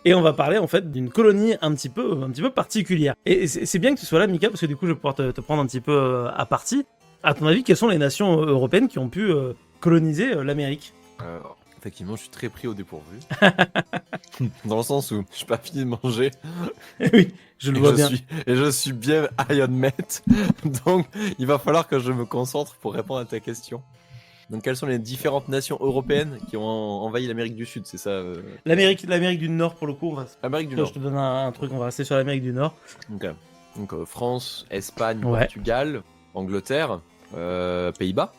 Et on va parler en fait d'une colonie un petit peu particulière. Et c'est bien que tu sois là, Mika, parce que du coup je vais pouvoir te prendre un petit peu à partie. À ton avis, quelles sont les nations européennes qui ont pu coloniser l'Amérique? Effectivement, je suis très pris au dépourvu. Dans le sens où je suis pas fini de manger Oui, je le vois bien. et je suis bien Iron Man. Donc, il va falloir que je me concentre pour répondre à ta question. Donc, quelles sont les différentes nations européennes qui ont envahi l'Amérique du Sud, c'est ça L'Amérique du Nord, pour le coup, Amérique du je Nord. te donne un truc, on va rester sur l'Amérique du Nord. Ok. Donc, France, Espagne, Ouais. Portugal, Angleterre, Pays-Bas.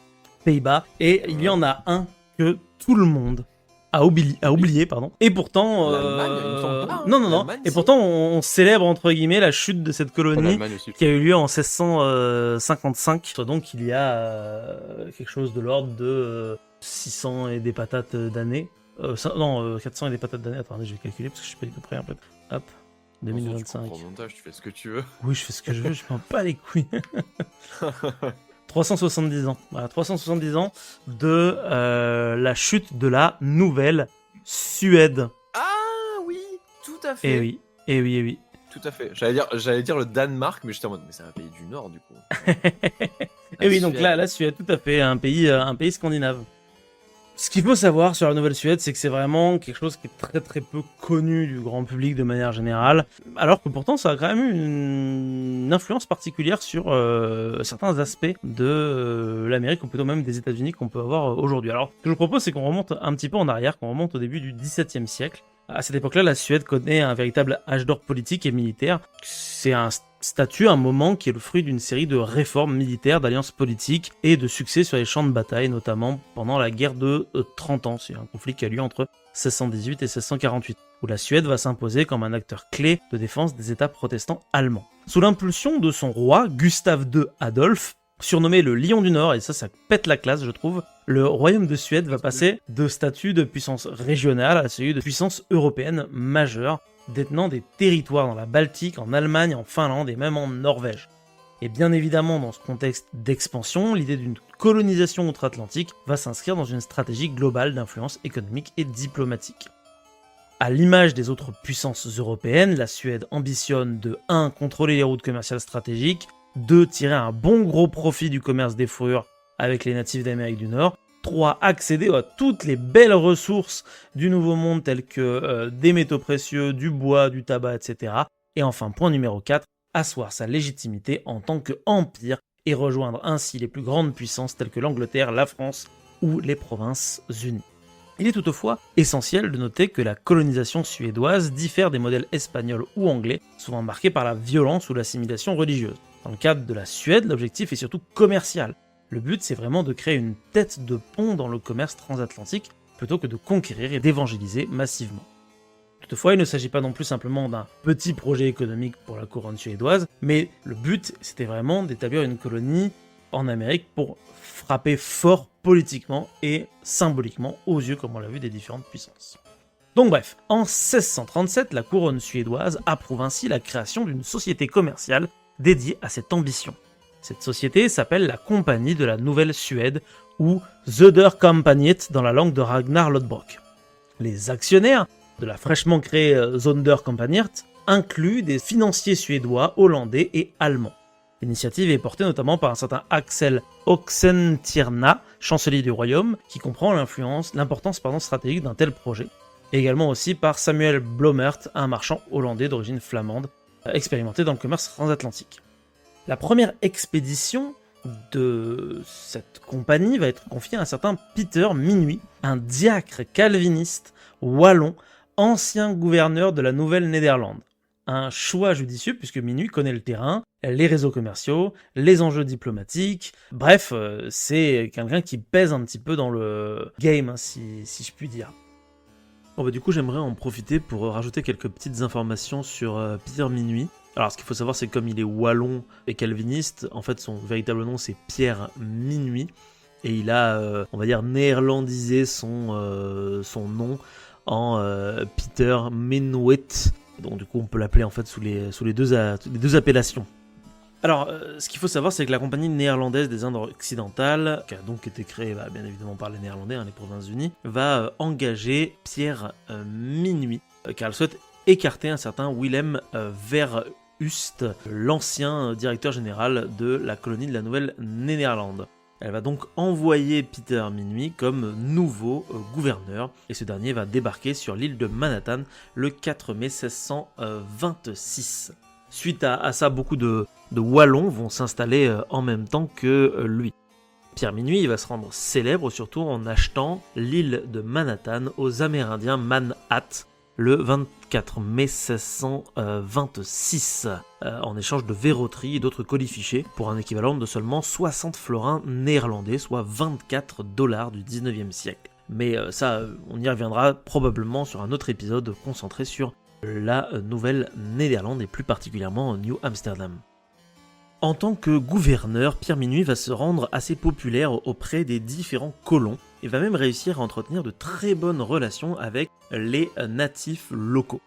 Pays-Bas. Et il y en a un que tout le monde a oublié, pardon. Et pourtant, L'Allemagne, il me semble pas, hein. non. L'Allemagne, Et si. pourtant, on célèbre entre guillemets la chute de cette colonie L'Allemagne aussi. qui a eu lieu en 1655. Donc, il y a quelque chose de l'ordre de 600 et des patates d'années. 400 et des patates d'années. Attendez, je vais calculer parce que je suis pas du tout prêt en fait. Hop, Tu 2025. comprends le montage, tu fais ce que tu veux. Oui, je fais ce que je veux, je m'en bats les couilles. 370 ans. Voilà, 370 ans de la chute de la nouvelle Suède. Ah oui, tout à fait. Eh oui, eh oui, eh oui. Tout à fait. J'allais dire le Danemark, mais j'étais en mode, mais c'est un pays du Nord du coup. Et oui, donc là, la Suède, tout à fait, un pays scandinave. Ce qu'il faut savoir sur la Nouvelle-Suède, c'est que c'est vraiment quelque chose qui est très très peu connu du grand public de manière générale, alors que pourtant ça a quand même eu une influence particulière sur certains aspects de l'Amérique, ou plutôt même des États-Unis qu'on peut avoir aujourd'hui. Alors, ce que je vous propose, c'est qu'on remonte un petit peu en arrière, qu'on remonte au début du XVIIe siècle. À cette époque-là, la Suède connaît un véritable âge d'or politique et militaire. C'est un statut, un moment qui est le fruit d'une série de réformes militaires, d'alliances politiques et de succès sur les champs de bataille, notamment pendant la guerre de 30 ans. C'est un conflit qui a lieu entre 1618 et 1648, où la Suède va s'imposer comme un acteur clé de défense des États protestants allemands. Sous l'impulsion de son roi, Gustave II Adolphe, surnommé le Lion du Nord, et ça pète la classe je trouve, le royaume de Suède va passer de statut de puissance régionale à celui de puissance européenne majeure, détenant des territoires dans la Baltique, en Allemagne, en Finlande et même en Norvège. Et bien évidemment, dans ce contexte d'expansion, l'idée d'une colonisation outre-Atlantique va s'inscrire dans une stratégie globale d'influence économique et diplomatique. À l'image des autres puissances européennes, la Suède ambitionne de 1. Contrôler les routes commerciales stratégiques, 2. Tirer un bon gros profit du commerce des fourrures avec les natifs d'Amérique du Nord, 3. Accéder à toutes les belles ressources du Nouveau Monde telles que des métaux précieux, du bois, du tabac, etc. Et enfin, point numéro 4, asseoir sa légitimité en tant qu'empire et rejoindre ainsi les plus grandes puissances telles que l'Angleterre, la France ou les Provinces-Unies. Il est toutefois essentiel de noter que la colonisation suédoise diffère des modèles espagnols ou anglais, souvent marqués par la violence ou l'assimilation religieuse. Dans le cadre de la Suède, l'objectif est surtout commercial. Le but, c'est vraiment de créer une tête de pont dans le commerce transatlantique, plutôt que de conquérir et d'évangéliser massivement. Toutefois, il ne s'agit pas non plus simplement d'un petit projet économique pour la couronne suédoise, mais le but, c'était vraiment d'établir une colonie en Amérique pour frapper fort politiquement et symboliquement aux yeux, comme on l'a vu, des différentes puissances. Donc bref, en 1637, la couronne suédoise approuve ainsi la création d'une société commerciale dédiée à cette ambition. Cette société s'appelle la Compagnie de la Nouvelle Suède, ou Söderkompaniet dans la langue de Ragnar Lodbrok. Les actionnaires de la fraîchement créée Söderkompaniet incluent des financiers suédois, hollandais et allemands. L'initiative est portée notamment par un certain Axel Oxenstierna, chancelier du royaume, qui comprend l'importance stratégique d'un tel projet, et également aussi par Samuel Blomert, un marchand hollandais d'origine flamande, expérimenté dans le commerce transatlantique. La première expédition de cette compagnie va être confiée à un certain Peter Minuit, un diacre calviniste wallon, ancien gouverneur de la Nouvelle-Néderlande. Un choix judicieux puisque Minuit connaît le terrain, les réseaux commerciaux, les enjeux diplomatiques, bref, c'est quelqu'un qui pèse un petit peu dans le game, hein, si je puis dire. Bon du coup j'aimerais en profiter pour rajouter quelques petites informations sur Peter Minuit. Alors ce qu'il faut savoir c'est que comme il est wallon et calviniste, en fait son véritable nom c'est Pierre Minuit, et il a, on va dire, néerlandisé son nom en Peter Minuit. Donc du coup on peut l'appeler en fait sous les deux appellations. Alors, ce qu'il faut savoir, c'est que la compagnie néerlandaise des Indes occidentales, qui a donc été créée bien évidemment par les Néerlandais, les Provinces-Unies, va engager Pierre Minuit, car elle souhaite écarter un certain Willem Verhulst, l'ancien directeur général de la colonie de la Nouvelle-Néerlande. Elle va donc envoyer Peter Minuit comme nouveau gouverneur, et ce dernier va débarquer sur l'île de Manhattan le 4 mai 1626. Suite à ça, beaucoup de Wallons vont s'installer en même temps que lui. Pierre Minuit il va se rendre célèbre surtout en achetant l'île de Manhattan aux Amérindiens Manhat le 24 mai 1626 en échange de verroteries et d'autres colifichets pour un équivalent de seulement 60 florins néerlandais, soit 24 $ du 19e siècle. Mais ça, on y reviendra probablement sur un autre épisode concentré sur la Nouvelle-Néerlande et plus particulièrement New Amsterdam. En tant que gouverneur, Pierre Minuit va se rendre assez populaire auprès des différents colons et va même réussir à entretenir de très bonnes relations avec les natifs locaux.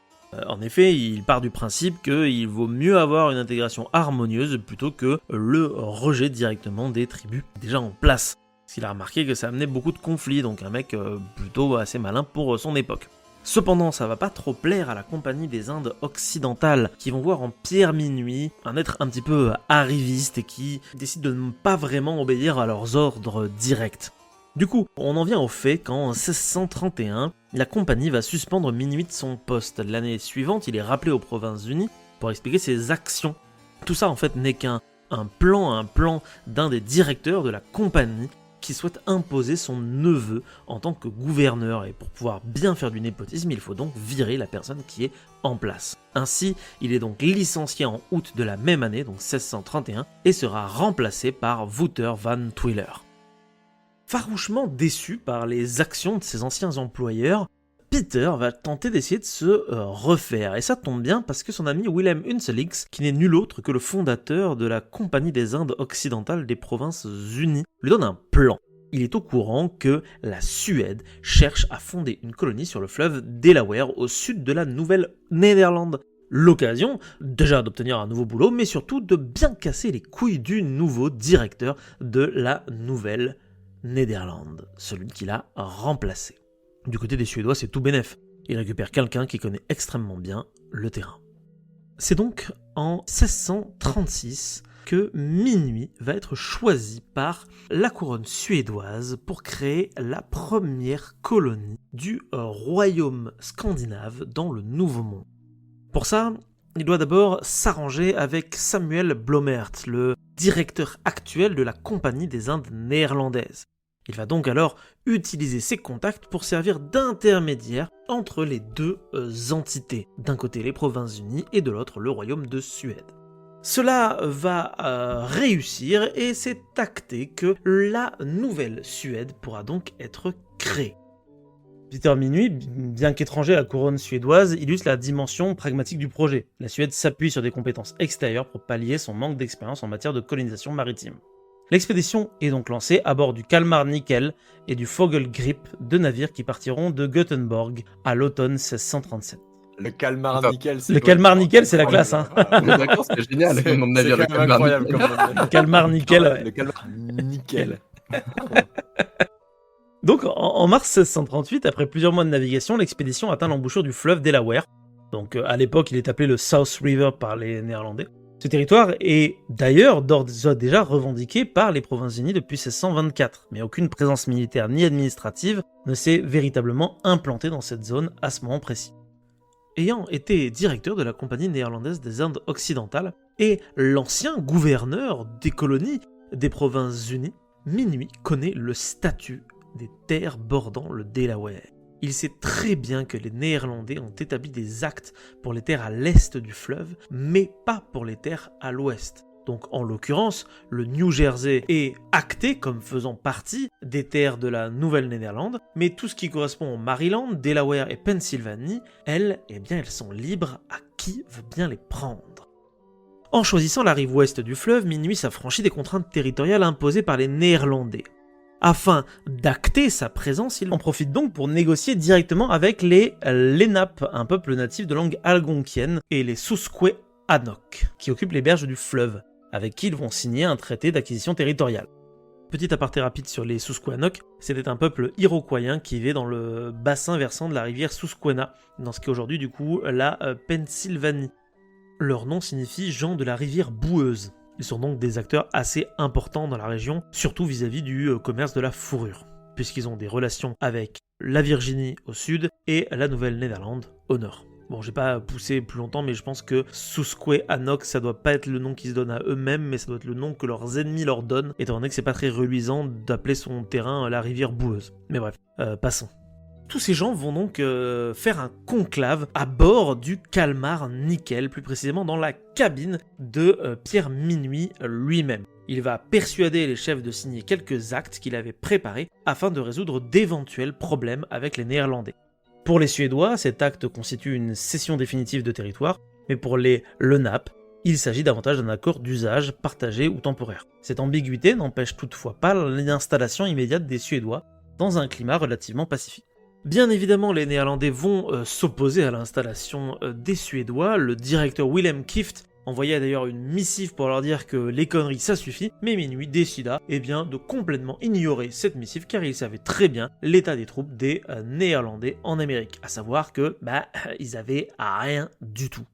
En effet, il part du principe qu'il vaut mieux avoir une intégration harmonieuse plutôt que le rejet directement des tribus déjà en place. Parce qu'il a remarqué que ça amenait beaucoup de conflits, donc un mec plutôt assez malin pour son époque. Cependant, ça va pas trop plaire à la Compagnie des Indes occidentales, qui vont voir en Pierre Minuit un être un petit peu arriviste et qui décide de ne pas vraiment obéir à leurs ordres directs. Du coup, on en vient au fait qu'en 1631, la compagnie va suspendre Minuit de son poste. L'année suivante, il est rappelé aux Provinces-Unies pour expliquer ses actions. Tout ça en fait n'est qu'un plan d'un des directeurs de la compagnie qui souhaite imposer son neveu en tant que gouverneur, et pour pouvoir bien faire du népotisme, il faut donc virer la personne qui est en place. Ainsi, il est donc licencié en août de la même année, donc 1631, et sera remplacé par Wouter van Twiller. Farouchement déçu par les actions de ses anciens employeurs, Peter va tenter d'essayer de se refaire, et ça tombe bien parce que son ami Willem Hunselix, qui n'est nul autre que le fondateur de la Compagnie des Indes occidentales des Provinces-Unies, lui donne un plan. Il est au courant que la Suède cherche à fonder une colonie sur le fleuve Delaware au sud de la Nouvelle-Néerlande. L'occasion, déjà d'obtenir un nouveau boulot, mais surtout de bien casser les couilles du nouveau directeur de la Nouvelle-Néerlande, celui qui l'a remplacé. Du côté des Suédois, c'est tout bénef. Il récupère quelqu'un qui connaît extrêmement bien le terrain. C'est donc en 1636 que Minuit va être choisi par la couronne suédoise pour créer la première colonie du royaume scandinave dans le Nouveau Monde. Pour ça, il doit d'abord s'arranger avec Samuel Blommaert, le directeur actuel de la Compagnie des Indes néerlandaises. Il va donc alors utiliser ses contacts pour servir d'intermédiaire entre les deux entités, d'un côté les Provinces-Unies et de l'autre le Royaume de Suède. Cela va réussir et c'est acté que la nouvelle Suède pourra donc être créée. Peter Minuit, bien qu'étranger à la couronne suédoise, illustre la dimension pragmatique du projet. La Suède s'appuie sur des compétences extérieures pour pallier son manque d'expérience en matière de colonisation maritime. L'expédition est donc lancée à bord du Kalmar Nyckel et du Fogelgrip, deux navires qui partiront de Göteborg à l'automne 1637. Le Kalmar Nyckel, c'est le Kalmar Nyckel, c'est la classe, hein. D'accord, c'est génial. C'est nom de navire, quand même incroyable comme nom. Le Kalmar Nyckel, ouais. Le Kalmar Nyckel. Donc en mars 1638, après plusieurs mois de navigation, l'expédition atteint l'embouchure du fleuve Delaware. Donc à l'époque, il est appelé le South River par les Néerlandais. Ce territoire est d'ailleurs déjà revendiqué par les Provinces-Unies depuis 1624, mais aucune présence militaire ni administrative ne s'est véritablement implantée dans cette zone à ce moment précis. Ayant été directeur de la Compagnie néerlandaise des Indes occidentales et l'ancien gouverneur des colonies des Provinces-Unies, Minuit connaît le statut des terres bordant le Delaware. Il sait très bien que les Néerlandais ont établi des actes pour les terres à l'est du fleuve, mais pas pour les terres à l'ouest. Donc en l'occurrence, le New Jersey est acté comme faisant partie des terres de la Nouvelle-Néerlande, mais tout ce qui correspond au Maryland, Delaware et Pennsylvanie, elles sont libres à qui veut bien les prendre. En choisissant la rive ouest du fleuve, Minuit s'affranchit des contraintes territoriales imposées par les Néerlandais. Afin d'acter sa présence, il en profite donc pour négocier directement avec les Lenape, un peuple natif de langue algonquienne, et les Susquehannock, qui occupent les berges du fleuve, avec qui ils vont signer un traité d'acquisition territoriale. Petit aparté rapide sur les Susquehannock, c'était un peuple iroquoien qui vivait dans le bassin versant de la rivière Susquehanna, dans ce qui est aujourd'hui du coup la Pennsylvanie. Leur nom signifie gens de la rivière boueuse. Ils sont donc des acteurs assez importants dans la région, surtout vis-à-vis du commerce de la fourrure, puisqu'ils ont des relations avec la Virginie au sud et la Nouvelle-Néerlande au nord. Bon, j'ai pas poussé plus longtemps, mais je pense que Susquehannock, ça doit pas être le nom qu'ils se donnent à eux-mêmes, mais ça doit être le nom que leurs ennemis leur donnent, étant donné que c'est pas très reluisant d'appeler son terrain la rivière boueuse. Mais bref, passons. Tous ces gens vont donc faire un conclave à bord du Kalmar Nickel, plus précisément dans la cabine de Pierre Minuit lui-même. Il va persuader les chefs de signer quelques actes qu'il avait préparés afin de résoudre d'éventuels problèmes avec les Néerlandais. Pour les Suédois, cet acte constitue une cession définitive de territoire, mais pour les Lenape, il s'agit davantage d'un accord d'usage partagé ou temporaire. Cette ambiguïté n'empêche toutefois pas l'installation immédiate des Suédois dans un climat relativement pacifique. Bien évidemment, les Néerlandais vont s'opposer à l'installation des Suédois. Le directeur Willem Kieft envoya d'ailleurs une missive pour leur dire que les conneries ça suffit, mais Minuit décida de complètement ignorer cette missive car il savait très bien l'état des troupes des Néerlandais en Amérique, à savoir que ils avaient rien du tout.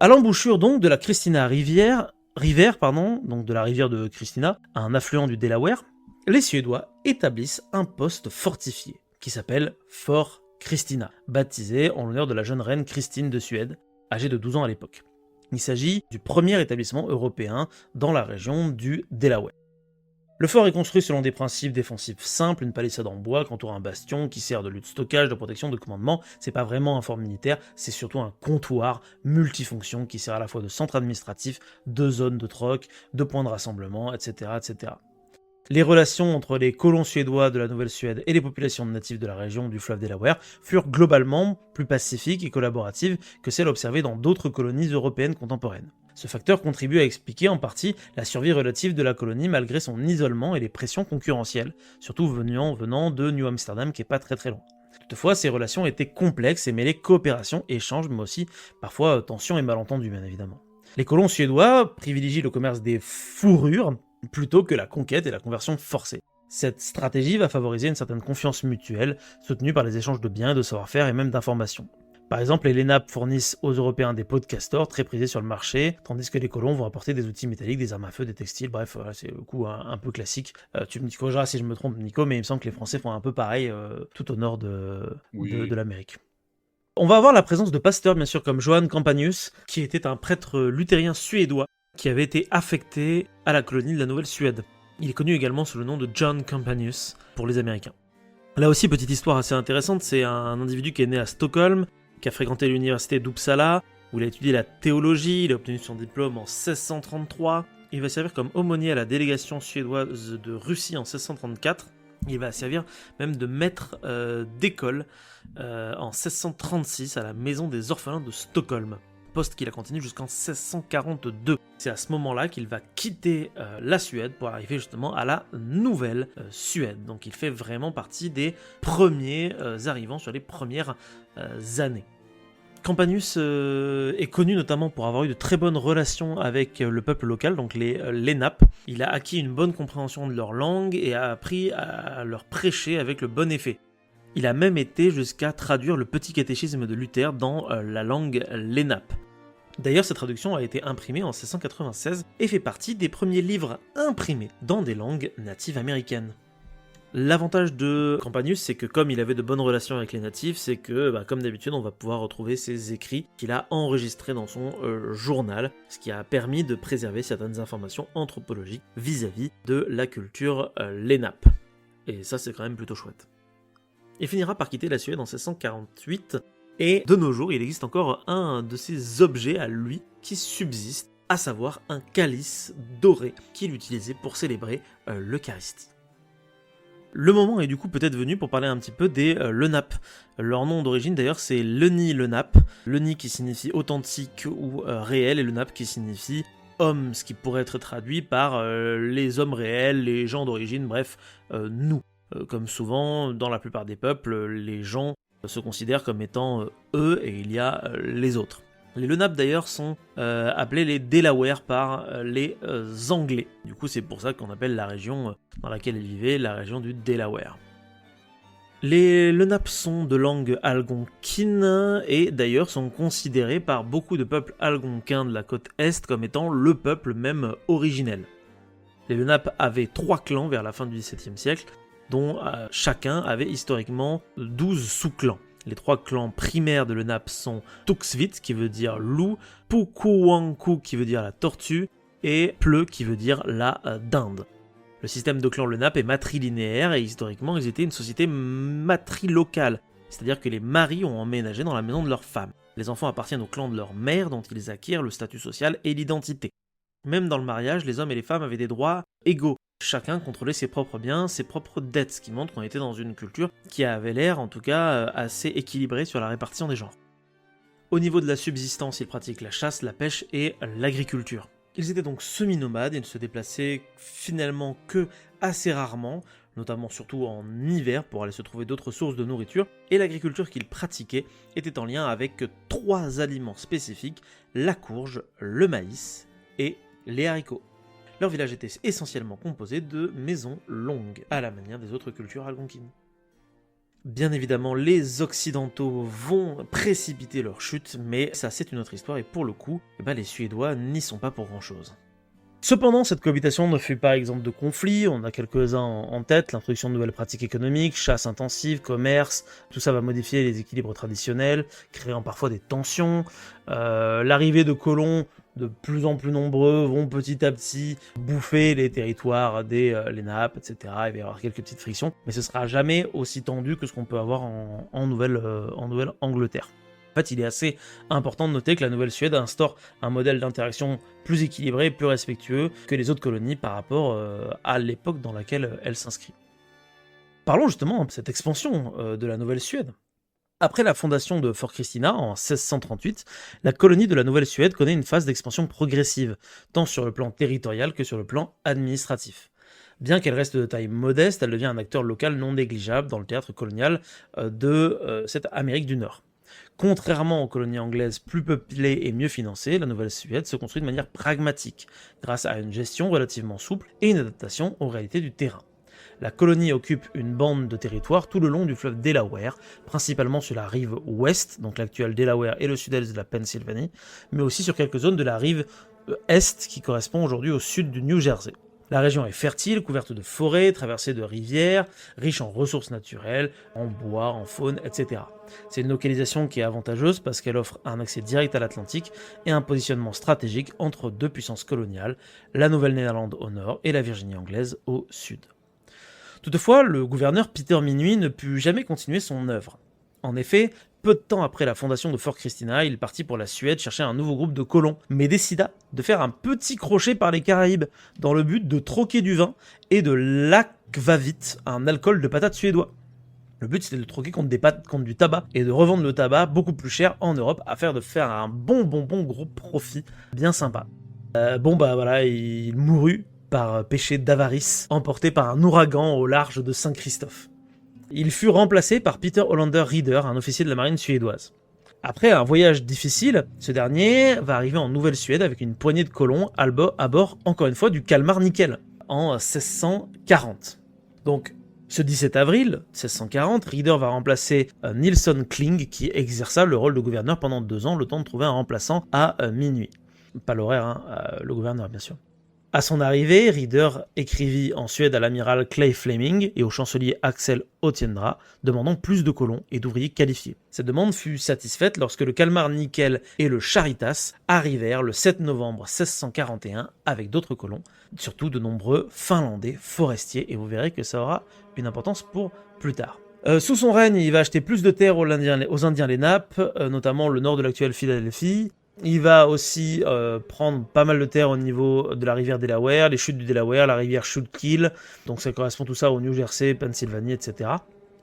À l'embouchure donc de la Christina River, donc de la rivière de Christina, un affluent du Delaware, les Suédois établissent un poste fortifié qui s'appelle Fort Christina, baptisé en l'honneur de la jeune reine Christine de Suède, âgée de 12 ans à l'époque. Il s'agit du premier établissement européen dans la région du Delaware. Le fort est construit selon des principes défensifs simples, une palissade en bois qu'entoure un bastion qui sert de lieu de stockage, de protection, de commandement. C'est pas vraiment un fort militaire, c'est surtout un comptoir multifonction qui sert à la fois de centre administratif, de zone de troc, de point de rassemblement, etc., etc. Les relations entre les colons suédois de la Nouvelle-Suède et les populations natives de la région du fleuve Delaware furent globalement plus pacifiques et collaboratives que celles observées dans d'autres colonies européennes contemporaines. Ce facteur contribue à expliquer en partie la survie relative de la colonie malgré son isolement et les pressions concurrentielles, surtout venant de New Amsterdam qui est pas très loin. Toutefois, ces relations étaient complexes et mêlaient coopération, échange, mais aussi parfois tensions et malentendus bien évidemment. Les colons suédois privilégient le commerce des fourrures plutôt que la conquête et la conversion forcée. Cette stratégie va favoriser une certaine confiance mutuelle, soutenue par les échanges de biens, de savoir-faire et même d'informations. Par exemple, les Lenape fournissent aux Européens des peaux de castor très prisés sur le marché, tandis que les colons vont apporter des outils métalliques, des armes à feu, des textiles, bref, voilà, c'est le coup un peu classique. Tu me corrigeras si je me trompe, Nico, mais il me semble que les Français font un peu pareil tout au nord de l'Amérique. On va avoir la présence de pasteurs, bien sûr, comme Johann Campanius, qui était un prêtre luthérien suédois, qui avait été affecté à la colonie de la Nouvelle-Suède. Il est connu également sous le nom de John Campanius pour les Américains. Là aussi, petite histoire assez intéressante, c'est un individu qui est né à Stockholm, qui a fréquenté l'université d'Uppsala, où il a étudié la théologie, il a obtenu son diplôme en 1633, il va servir comme aumônier à la délégation suédoise de Russie en 1634, il va servir même de maître d'école en 1636 à la maison des orphelins de Stockholm. Poste qu'il a continué jusqu'en 1642. C'est à ce moment-là qu'il va quitter la Suède pour arriver justement à la Nouvelle Suède. Donc il fait vraiment partie des premiers arrivants sur les premières années. Campanius est connu notamment pour avoir eu de très bonnes relations avec le peuple local, donc les Lenape. Il a acquis une bonne compréhension de leur langue et a appris à leur prêcher avec le bon effet. Il a même été jusqu'à traduire le petit catéchisme de Luther dans la langue Lenape. D'ailleurs, cette traduction a été imprimée en 1696 et fait partie des premiers livres imprimés dans des langues natives américaines. L'avantage de Campanius, c'est que comme il avait de bonnes relations avec les natifs, c'est que, comme d'habitude, on va pouvoir retrouver ses écrits qu'il a enregistrés dans son journal, ce qui a permis de préserver certaines informations anthropologiques vis-à-vis de la culture Lenape. Et ça, c'est quand même plutôt chouette. Il finira par quitter la Suède en 1648, et de nos jours, il existe encore un de ces objets à lui qui subsiste, à savoir un calice doré qu'il utilisait pour célébrer l'Eucharistie. Le moment est du coup peut-être venu pour parler un petit peu des Lenape. Leur nom d'origine d'ailleurs c'est Lenni Lenape, Lenni qui signifie authentique ou réel et Lenape qui signifie homme, ce qui pourrait être traduit par les hommes réels, les gens d'origine, bref, nous. Comme souvent, dans la plupart des peuples, les gens se considèrent comme étant eux et il y a les autres. Les Lenape d'ailleurs sont appelés les Delaware par les Anglais. Du coup c'est pour ça qu'on appelle la région dans laquelle ils vivaient la région du Delaware. Les Lenape sont de langue algonquine et d'ailleurs sont considérés par beaucoup de peuples algonquins de la côte Est comme étant le peuple même originel. Les Lenape avaient 3 clans vers la fin du XVIIe siècle, dont chacun avait historiquement 12 sous-clans. Les 3 clans primaires de Lenape sont Tuxvit, qui veut dire loup, Pukuwanku, qui veut dire la tortue, et Pleu, qui veut dire la dinde. Le système de clans Lenape est matrilinéaire et historiquement ils étaient une société matrilocale, c'est-à-dire que les maris ont emménagé dans la maison de leur femme. Les enfants appartiennent au clan de leur mère dont ils acquièrent le statut social et l'identité. Même dans le mariage, les hommes et les femmes avaient des droits égaux. Chacun contrôlait ses propres biens, ses propres dettes, ce qui montre qu'on était dans une culture qui avait l'air en tout cas assez équilibrée sur la répartition des genres. Au niveau de la subsistance, ils pratiquent la chasse, la pêche et l'agriculture. Ils étaient donc semi-nomades et ne se déplaçaient finalement que assez rarement, notamment surtout en hiver pour aller se trouver d'autres sources de nourriture, et l'agriculture qu'ils pratiquaient était en lien avec 3 aliments spécifiques, la courge, le maïs et les haricots. Leur village était essentiellement composé de maisons longues, à la manière des autres cultures algonquines. Bien évidemment, les Occidentaux vont précipiter leur chute, mais ça c'est une autre histoire, et pour le coup, les Suédois n'y sont pas pour grand-chose. Cependant, cette cohabitation ne fut pas exemple de conflits, on a quelques-uns en tête, l'introduction de nouvelles pratiques économiques, chasse intensive, commerce, tout ça va modifier les équilibres traditionnels, créant parfois des tensions, l'arrivée de colons de plus en plus nombreux vont petit à petit bouffer les territoires des Lenape, etc. Il va y avoir quelques petites frictions, mais ce sera jamais aussi tendu que ce qu'on peut avoir en Nouvelle-Angleterre. En fait, il est assez important de noter que la Nouvelle-Suède instaure un modèle d'interaction plus équilibré et plus respectueux que les autres colonies par rapport à l'époque dans laquelle elle s'inscrit. Parlons justement de cette expansion de la Nouvelle-Suède. Après la fondation de Fort Christina en 1638, la colonie de la Nouvelle-Suède connaît une phase d'expansion progressive, tant sur le plan territorial que sur le plan administratif. Bien qu'elle reste de taille modeste, elle devient un acteur local non négligeable dans le théâtre colonial de cette Amérique du Nord. Contrairement aux colonies anglaises plus peuplées et mieux financées, la Nouvelle-Suède se construit de manière pragmatique, grâce à une gestion relativement souple et une adaptation aux réalités du terrain. La colonie occupe une bande de territoire tout le long du fleuve Delaware, principalement sur la rive ouest, donc l'actuel Delaware et le sud-est de la Pennsylvanie, mais aussi sur quelques zones de la rive est qui correspond aujourd'hui au sud du New Jersey. La région est fertile, couverte de forêts, traversée de rivières, riche en ressources naturelles, en bois, en faune, etc. C'est une localisation qui est avantageuse parce qu'elle offre un accès direct à l'Atlantique et un positionnement stratégique entre 2 puissances coloniales, la Nouvelle-Néerlande au nord et la Virginie anglaise au sud. Toutefois, le gouverneur Peter Minuit ne put jamais continuer son œuvre. En effet, peu de temps après la fondation de Fort Christina, il partit pour la Suède chercher un nouveau groupe de colons, mais décida de faire un petit crochet par les Caraïbes, dans le but de troquer du vin et de l'akvavit, un alcool de patates suédois. Le but c'était de troquer contre du tabac et de revendre le tabac beaucoup plus cher en Europe afin de faire un bon gros profit bien sympa. Il mourut par péché d'avarice, emporté par un ouragan au large de Saint-Christophe. Il fut remplacé par Peter Hollander Reeder, un officier de la marine suédoise. Après un voyage difficile, ce dernier va arriver en Nouvelle-Suède avec une poignée de colons à bord, encore une fois, du Kalmar Nickel, en 1640. Donc, ce 17 avril 1640, Reeder va remplacer Nilsson Kling, qui exerça le rôle de gouverneur pendant 2 ans, le temps de trouver un remplaçant à minuit. Pas l'horaire, le gouverneur, bien sûr. À son arrivée, Reeder écrivit en Suède à l'amiral Clay Fleming et au chancelier Axel Otiendra, demandant plus de colons et d'ouvriers qualifiés. Cette demande fut satisfaite lorsque le Kalmar Nickel et le Charitas arrivèrent le 7 novembre 1641 avec d'autres colons, surtout de nombreux Finlandais forestiers, et vous verrez que ça aura une importance pour plus tard. Sous son règne, il va acheter plus de terres aux Indiens Lenape, notamment le nord de l'actuelle Philadelphie. Il va aussi prendre pas mal de terres au niveau de la rivière Delaware, les chutes du Delaware, la rivière Schuylkill, donc ça correspond tout ça au New Jersey, Pennsylvanie, etc.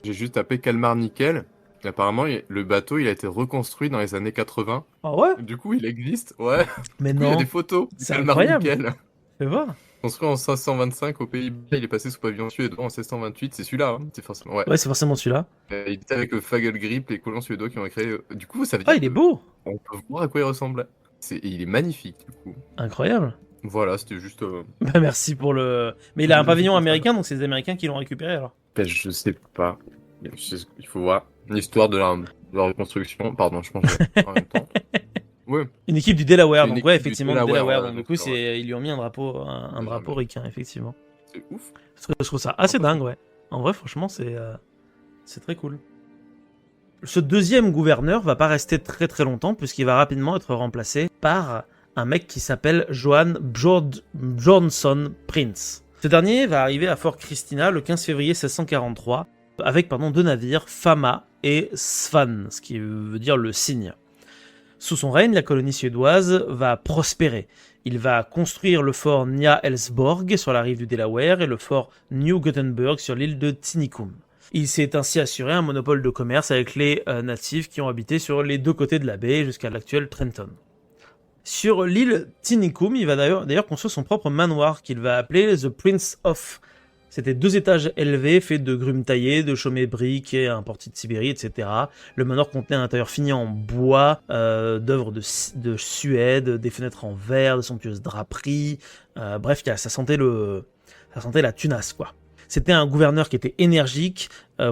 J'ai juste tapé Kalmar Nickel. Et apparemment, le bateau il a été reconstruit dans les années 80. Ah ouais? Du coup, il existe, ouais. Mais Du coup, non. il y a des photos. C'est Kalmar incroyable. Nickel. Fais voir. Construit en 1525 au Pays-Bas, il est passé sous pavillon suédois en 1628. C'est celui-là, hein, c'est forcément. Ouais. Ouais, c'est forcément celui-là. Il était avec le Fagelgrip, les colons suédois qui ont créé. Du coup, ça veut Ah, dire il est beau! on peut voir à quoi il ressemble. Il est magnifique, du coup. Incroyable. Voilà, c'était juste. Bah, merci pour le. Mais il a un pavillon américain, donc c'est les Américains qui l'ont récupéré alors. Ben, je sais pas. Il faut voir l'histoire de la reconstruction. Pardon, je mange en même temps. Ouais. Une équipe du Delaware, C'est une donc ouais, équipe du effectivement, Delaware, du Delaware. ouais, Donc, du donc, coup, ouais. ils lui ont mis un drapeau, un Ouais, drapeau jamais. ricain, effectivement. C'est ouf. Je trouve ça assez dingue, ouais. En vrai, franchement, c'est très cool. Ce deuxième gouverneur va pas rester très très longtemps, puisqu'il va rapidement être remplacé par un mec qui s'appelle Johan Bjornsson Prince. Ce dernier va arriver à Fort Christina le 15 février 1643, avec deux navires, Fama et Svan, ce qui veut dire le cygne. Sous son règne, la colonie suédoise va prospérer. Il va construire le fort Nya-Elsborg sur la rive du Delaware et le fort New Gothenburg sur l'île de Tinikum. Il s'est ainsi assuré un monopole de commerce avec les natifs qui ont habité sur les deux côtés de la baie jusqu'à l'actuel Trenton. Sur l'île Tinikum, il va d'ailleurs construire son propre manoir qu'il va appeler The Prince of. C'était 2 étages élevés faits de grumes taillées, de chaumet briques et importés de Sibérie, etc. Le manoir contenait un intérieur fini en bois, d'œuvres de Suède, des fenêtres en verre, de somptueuses draperies. Bref, ça sentait la tunasse, quoi. C'était un gouverneur qui était énergique,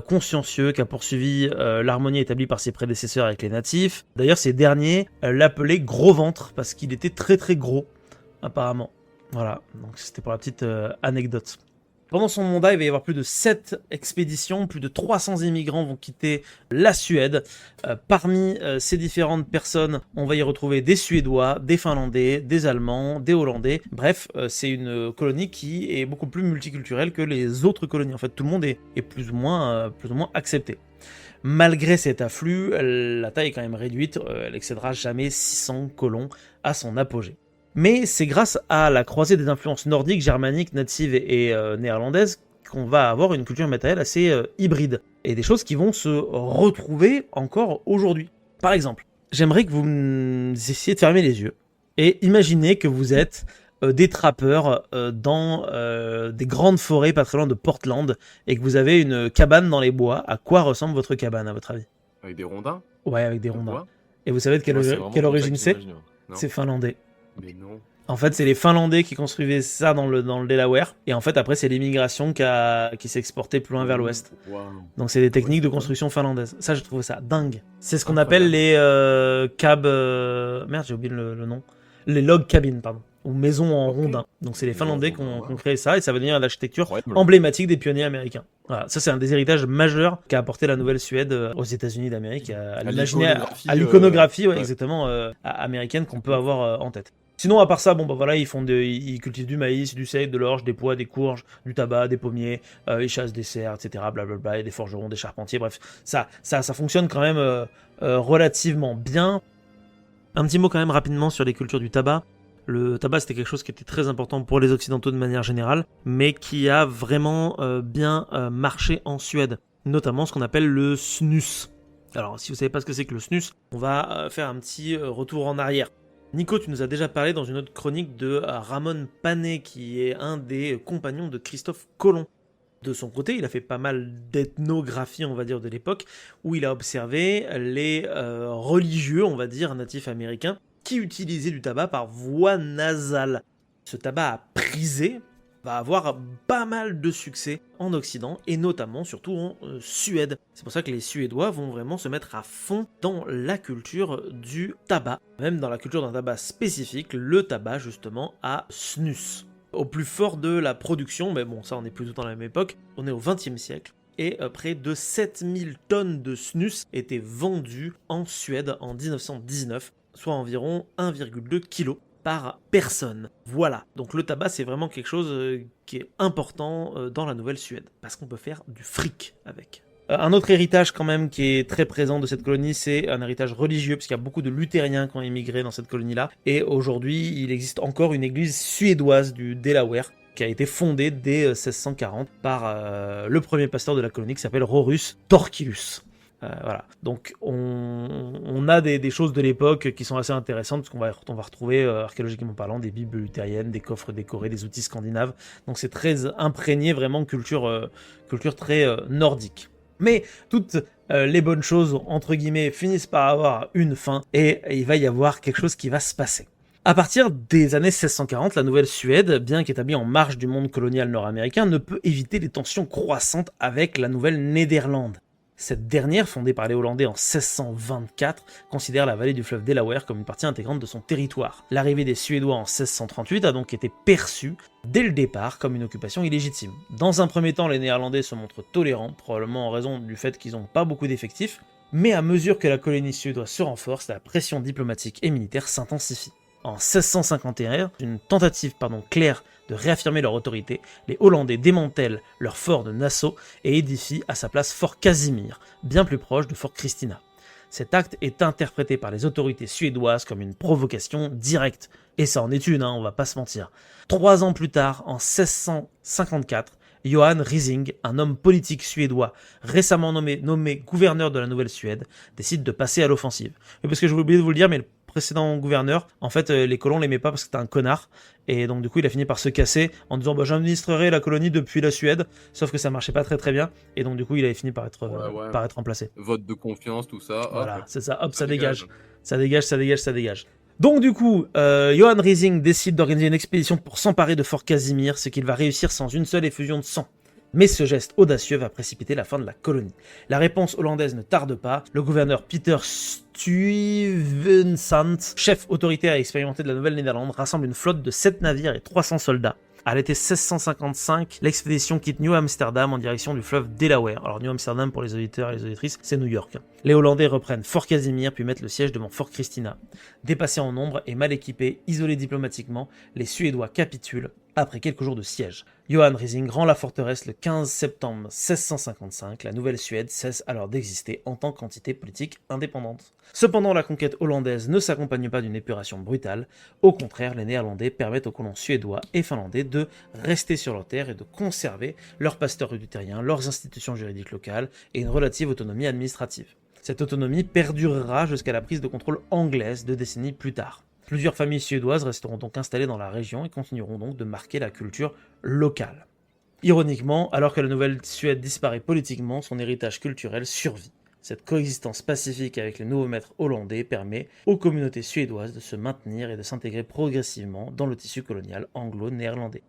consciencieux, qui a poursuivi l'harmonie établie par ses prédécesseurs avec les natifs. D'ailleurs, ces derniers l'appelaient gros ventre parce qu'il était très très gros, apparemment. Voilà, donc c'était pour la petite anecdote. Pendant son mandat, il va y avoir plus de 7 expéditions, plus de 300 immigrants vont quitter la Suède. Parmi ces différentes personnes, on va y retrouver des Suédois, des Finlandais, des Allemands, des Hollandais. Bref, c'est une colonie qui est beaucoup plus multiculturelle que les autres colonies. En fait, tout le monde est plus ou moins accepté. Malgré cet afflux, la taille est quand même réduite, elle excédera jamais 600 colons à son apogée. Mais c'est grâce à la croisée des influences nordiques, germaniques, natives et néerlandaises qu'on va avoir une culture matérielle assez hybride. Et des choses qui vont se retrouver encore aujourd'hui. Par exemple, j'aimerais que vous essayiez de fermer les yeux et imaginez que vous êtes des trappeurs dans des grandes forêts pas très loin de Portland et que vous avez une cabane dans les bois. À quoi ressemble votre cabane, à votre avis? Avec des rondins. Ouais, avec des de rondins. bois. Et vous savez de quelle origine c'est? Non. C'est finlandais. Mais non. En fait, c'est les Finlandais qui construisaient ça dans le Delaware. Et en fait, après, c'est l'immigration qui s'est exportée plus loin vers l'ouest. Wow. Donc, c'est des techniques de construction finlandaises. Ça, je trouve ça dingue. C'est ce qu'on appelle les cab... Merde, j'ai oublié le nom. Les log cabins, pardon. Ou maisons en rondin. Donc, c'est les Finlandais qui ont créé ça. Et ça va devenir l'architecture emblématique des pionniers américains. Voilà. Ça, c'est un des héritages majeurs qu'a apporté la Nouvelle-Suède aux États-Unis d'Amérique. À l'iconographie, ouais, exactement, américaine qu'on peut avoir en tête. Sinon, à part ça, voilà, ils cultivent du maïs, du seigle, de l'orge, des pois, des courges, du tabac, des pommiers, ils chassent des cerfs, etc. Blablabla, et des forgerons, des charpentiers, bref, ça fonctionne quand même relativement bien. Un petit mot quand même rapidement sur les cultures du tabac. Le tabac, c'était quelque chose qui était très important pour les Occidentaux de manière générale, mais qui a vraiment bien marché en Suède, notamment ce qu'on appelle le snus. Alors, si vous savez pas ce que c'est que le snus, on va faire un petit retour en arrière. Nico, tu nous as déjà parlé dans une autre chronique de Ramon Panet, qui est un des compagnons de Christophe Colomb. De son côté, il a fait pas mal d'ethnographie, on va dire, de l'époque, où il a observé les religieux, on va dire, natifs américains, qui utilisaient du tabac par voie nasale. Ce tabac à priser va avoir pas mal de succès en Occident et notamment surtout en Suède. C'est pour ça que les Suédois vont vraiment se mettre à fond dans la culture du tabac, même dans la culture d'un tabac spécifique, le tabac justement à snus. Au plus fort de la production, mais bon ça on est plutôt dans la même époque, on est au XXe siècle, et près de 7000 tonnes de snus étaient vendues en Suède en 1919, soit environ 1,2 kg par personne. Voilà. Donc le tabac, c'est vraiment quelque chose qui est important dans la Nouvelle-Suède, parce qu'on peut faire du fric avec. Un autre héritage quand même qui est très présent de cette colonie, c'est un héritage religieux, puisqu'il y a beaucoup de luthériens qui ont émigré dans cette colonie-là. Et aujourd'hui, il existe encore une église suédoise du Delaware, qui a été fondée dès 1640 par le premier pasteur de la colonie, qui s'appelle Rorus Torkillus. Voilà. Donc on a des choses de l'époque qui sont assez intéressantes parce on va retrouver archéologiquement parlant des bibles luthériennes, des coffres décorés, des outils scandinaves. Donc c'est très imprégné vraiment de culture très nordique. Mais toutes les bonnes choses entre guillemets finissent par avoir une fin et il va y avoir quelque chose qui va se passer. À partir des années 1640, la Nouvelle-Suède, bien qu'établie en marge du monde colonial nord-américain, ne peut éviter les tensions croissantes avec la Nouvelle-Néderlande. Cette dernière, fondée par les Hollandais en 1624, considère la vallée du fleuve Delaware comme une partie intégrante de son territoire. L'arrivée des Suédois en 1638 a donc été perçue dès le départ comme une occupation illégitime. Dans un premier temps, les Néerlandais se montrent tolérants, probablement en raison du fait qu'ils n'ont pas beaucoup d'effectifs, mais à mesure que la colonie suédoise se renforce, la pression diplomatique et militaire s'intensifie. En 1651, une tentative claire de réaffirmer leur autorité, les Hollandais démantèlent leur fort de Nassau et édifient à sa place Fort Casimir, bien plus proche de Fort Christina. Cet acte est interprété par les autorités suédoises comme une provocation directe. Et ça en est une, on va pas se mentir. 3 ans plus tard, en 1654, Johan Rising, un homme politique suédois récemment nommé gouverneur de la Nouvelle-Suède, décide de passer à l'offensive. Et parce que je voulais oublier de vous le dire, mais le précédent gouverneur, en fait, les colons l'aimaient pas parce que c'était un connard. Et donc du coup, il a fini par se casser en disant j'administrerai la colonie depuis la Suède, sauf que ça marchait pas très bien. Et donc du coup, il avait fini par être remplacé. Vote de confiance, tout ça. Voilà, hop, c'est ça, hop, ça dégage. Ça dégage. Donc du coup, Johan Rising décide d'organiser une expédition pour s'emparer de Fort Casimir, ce qu'il va réussir sans une seule effusion de sang. Mais ce geste audacieux va précipiter la fin de la colonie. La réponse hollandaise ne tarde pas. Le gouverneur Peter Stuyvesant, chef autoritaire et expérimenté de la Nouvelle-Néderlande, rassemble une flotte de 7 navires et 300 soldats. À l'été 1655, l'expédition quitte New Amsterdam en direction du fleuve Delaware. Alors New Amsterdam, pour les auditeurs et les auditrices, c'est New York. Les Hollandais reprennent Fort Casimir puis mettent le siège devant Fort Christina. Dépassés en nombre et mal équipés, isolés diplomatiquement, les Suédois capitulent après quelques jours de siège. Johan Rising rend la forteresse le 15 septembre 1655. La Nouvelle-Suède cesse alors d'exister en tant qu'entité politique indépendante. Cependant, la conquête hollandaise ne s'accompagne pas d'une épuration brutale. Au contraire, les Néerlandais permettent aux colons suédois et finlandais de rester sur leur terre et de conserver leurs pasteurs luthériens, leurs institutions juridiques locales et une relative autonomie administrative. Cette autonomie perdurera jusqu'à la prise de contrôle anglaise 2 décennies plus tard. Plusieurs familles suédoises resteront donc installées dans la région et continueront donc de marquer la culture locale. Ironiquement, alors que la Nouvelle-Suède disparaît politiquement, son héritage culturel survit. Cette coexistence pacifique avec les nouveaux maîtres hollandais permet aux communautés suédoises de se maintenir et de s'intégrer progressivement dans le tissu colonial anglo-néerlandais.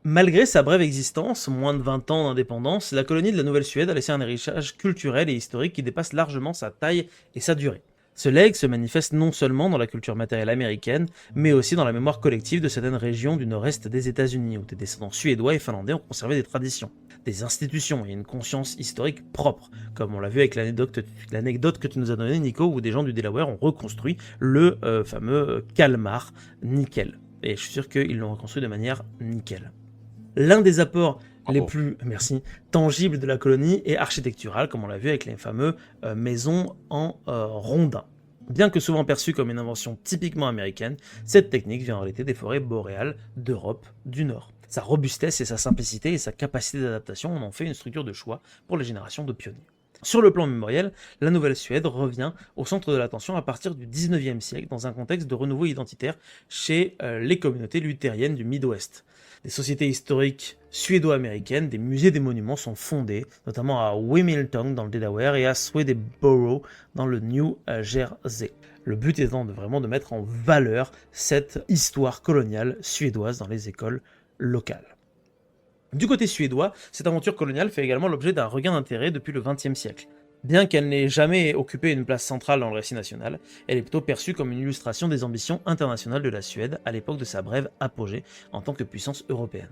Malgré sa brève existence, moins de 20 ans d'indépendance, la colonie de la Nouvelle-Suède a laissé un héritage culturel et historique qui dépasse largement sa taille et sa durée. Ce legs se manifeste non seulement dans la culture matérielle américaine, mais aussi dans la mémoire collective de certaines régions du nord-est des États-Unis, où des descendants suédois et finlandais ont conservé des traditions, des institutions et une conscience historique propre, comme on l'a vu avec l'anecdote que tu nous as donnée, Nico, où des gens du Delaware ont reconstruit le fameux Kalmar nickel. Et je suis sûr qu'ils l'ont reconstruit de manière nickel. L'un des apports les plus tangibles de la colonie est architectural, comme on l'a vu avec les fameux maisons en rondins. Bien que souvent perçue comme une invention typiquement américaine, cette technique vient en réalité des forêts boréales d'Europe du Nord. Sa robustesse et sa simplicité et sa capacité d'adaptation en ont fait une structure de choix pour les générations de pionniers. Sur le plan mémoriel, la Nouvelle-Suède revient au centre de l'attention à partir du 19e siècle dans un contexte de renouveau identitaire chez les communautés luthériennes du Mid-Ouest. Des sociétés historiques suédo-américaines, des musées des monuments sont fondés, notamment à Wilmington dans le Delaware et à Swedeboro dans le New Jersey. Le but étant de mettre en valeur cette histoire coloniale suédoise dans les écoles locales. Du côté suédois, cette aventure coloniale fait également l'objet d'un regain d'intérêt depuis le XXe siècle. Bien qu'elle n'ait jamais occupé une place centrale dans le récit national, elle est plutôt perçue comme une illustration des ambitions internationales de la Suède à l'époque de sa brève apogée en tant que puissance européenne.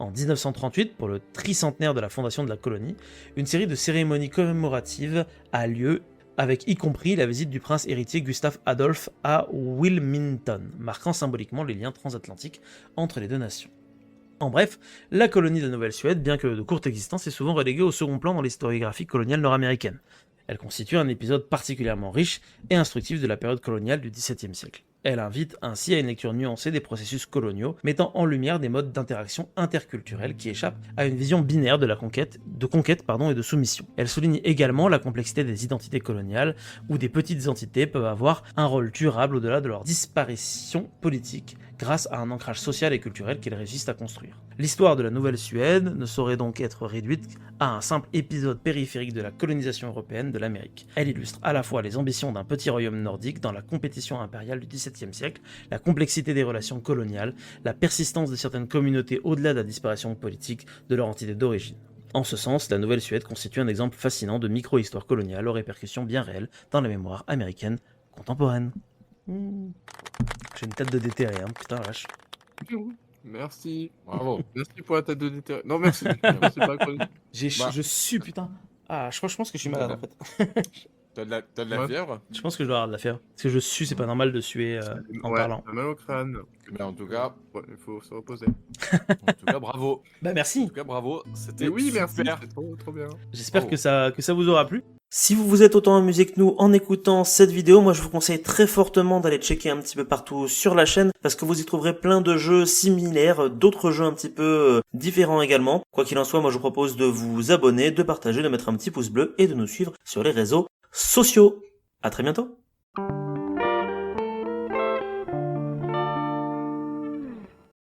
En 1938, pour le tricentenaire de la fondation de la colonie, une série de cérémonies commémoratives a lieu, avec y compris la visite du prince héritier Gustaf Adolf à Wilmington, marquant symboliquement les liens transatlantiques entre les deux nations. En bref, la colonie de la Nouvelle-Suède, bien que de courte existence, est souvent reléguée au second plan dans l'historiographie coloniale nord-américaine. Elle constitue un épisode particulièrement riche et instructif de la période coloniale du XVIIe siècle. Elle invite ainsi à une lecture nuancée des processus coloniaux, mettant en lumière des modes d'interaction interculturelle qui échappent à une vision binaire de la conquête et de soumission. Elle souligne également la complexité des identités coloniales, où des petites entités peuvent avoir un rôle durable au-delà de leur disparition politique, grâce à un ancrage social et culturel qu'ils réussissent à construire. L'histoire de la Nouvelle-Suède ne saurait donc être réduite à un simple épisode périphérique de la colonisation européenne de l'Amérique. Elle illustre à la fois les ambitions d'un petit royaume nordique dans la compétition impériale du XVIIe siècle, la complexité des relations coloniales, la persistance de certaines communautés au-delà de la disparition politique de leur entité d'origine. En ce sens, la Nouvelle-Suède constitue un exemple fascinant de micro-histoire coloniale aux répercussions bien réelles dans la mémoire américaine contemporaine. J'ai une tête de déterré, hein, putain la vache. Merci. Bravo. Merci pour la tête de déterré. Non, merci. Merci pas chronique. Je sue, putain. Ah, je pense que je suis malade en fait. T'as de la Ouais. fièvre? Je pense que je dois avoir de la fièvre. Parce que je sue, c'est pas normal de suer en parlant. T'as mal au crâne. Mais en tout cas, Il faut se reposer. bravo. Bah En merci. tout cas, bravo. C'était Et oui, merci. super. C'est trop bien. J'espère Bravo. que ça vous aura plu. Si vous vous êtes autant amusé que nous en écoutant cette vidéo, moi je vous conseille très fortement d'aller checker un petit peu partout sur la chaîne parce que vous y trouverez plein de jeux similaires, d'autres jeux un petit peu différents également. Quoi qu'il en soit, moi je vous propose de vous abonner, de partager, de mettre un petit pouce bleu et de nous suivre sur les réseaux sociaux. À très bientôt.